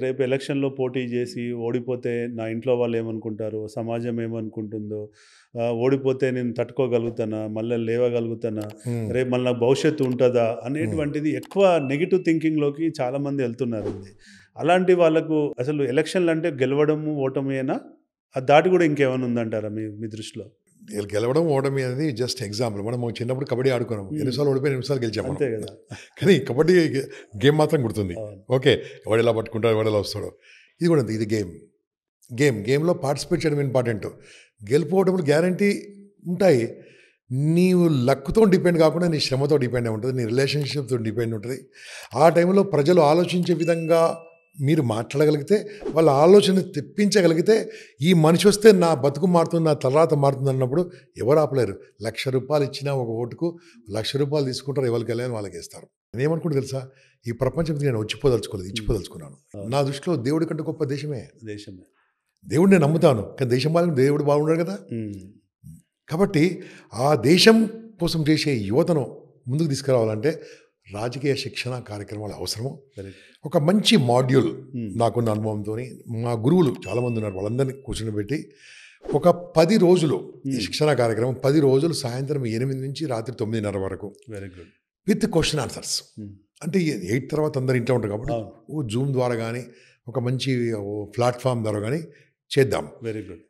రేపు ఎలక్షన్‌లో పోటీ జేసి ఓడిపోతే నా ఇంట్లో వాళ్ళు ఏమనుకుంటారో, సమాజం ఏమనుకుంటుందో, ఓడిపోతే నేను తట్టుకోగలుగుతానా, మళ్ళా లేవగలుగుతానా, హ్మ్. రేపు మళ్ళీ నాకు భవిష్యత్తు ఉంటదా హ్మ్. అనేటువంటిది ఎక్కువ నెగెటివ్ థింకింగ్‌లోకి చాలామంది ఎళ్తున్నారండి. అలాంటి వాళ్ళకు అసలు ఎలక్షన్‌లంటే గెలవడము, ఓటమేనా? అది దాటి గూడా ఇంకేమైనా ఉందంటారా మీ మీ దృష్టిలో? గెలవడం, ఓటమి అనేది జస్ట్ ఎగ్జాంపుల్. మనం చిన్నప్పుడు కబడ్డీ ఆడుకున్నాం. హ్మ్. ఎన్నిసార్లు ఓడిపోయి, ఎన్నిసార్లు గెలిచాం మనం. అంతే గదా! కానీ కబడ్డీ గేమ్ మాత్రం గుర్తుంది. అవును. ఓకే. ఎవడెలా పట్టుకుంటాడో, ఎవడెలా వస్తాడో. ఇది కూడా అంతే. ఇది గేమ్. గేమ్‌లో పార్టిసిపేట్ చేయడం ఇంపార్టెంట్. గెలుపు, ఓటములు గ్యారంటీ ఉంటాయి. నీవు లక్‌తో డిపెండ్ కాకుండా నీ శ్రమతో డిపెండ్ అయి ఉంటది. నీ రిలేషన్‌షిప్‌తో డిపెండ్ ఉంటది. ఆ టైంలో ప్రజలు ఆలోచించే విధంగా మీరు మాట్లాడగలిగితే, వాళ్ళ ఆలోచన తెప్పించగలిగితే, ఈ మనిషి వస్తే నా బతుకు మారుతుంది, నా తలరాత మారుతుంది అన్నప్పుడు ఎవరు ఆపలేరు. రూ. 1,00,000 ఇచ్చినా ఒక ఓటుకు రూ. 1,00,000 తీసుకుంటారు. ఎవరికెళ్ళని వాళ్ళకేస్తారు. నేనేమనుకుంటా తెలుసా? ఈ ప్రపంచం మీద నేను వచ్చిపోదలుచుకోలేదు. ఇచ్చిపోదలుచుకున్నాను. అవును. నా దృష్టిలో దేవుడి కంటే గొప్ప దేశమే. దేశమే. దేవుడిని నేను నమ్ముతాను. కానీ దేశం బాగుంటే దేవుడు బాగుండడు కదా! హ్మ్. కాబట్టి ఆ దేశం కోసం చేసే యువతను ముందుకు తీసుకురావాలంటే రాజకీయ శిక్షణ కార్యక్రమాలు అవసరము. వెరీ ఒక మంచి మాడ్యూల్ హ్మ్. నాకున్న అనుభవంతోని మా గురువులు చాలామంది ఉన్నారు. వాళ్ళందరినీ కూర్చొనిబెట్టి ఒక 10 రోజులు ఈ శిక్షణ కార్యక్రమం 10 రోజులు సాయంత్రం 8 నుంచి రాత్రి 9:30 వరకు very good. With question answers. హ్మ్. అంటే 8 తర్వాత అందరు ఇంట్లో ఉంటారు కాబట్టి అవును. జూమ్ ద్వారా కానీ ఒక మంచి ప్లాట్ఫామ్ ద్వారా కానీ చేద్దాం. Very good.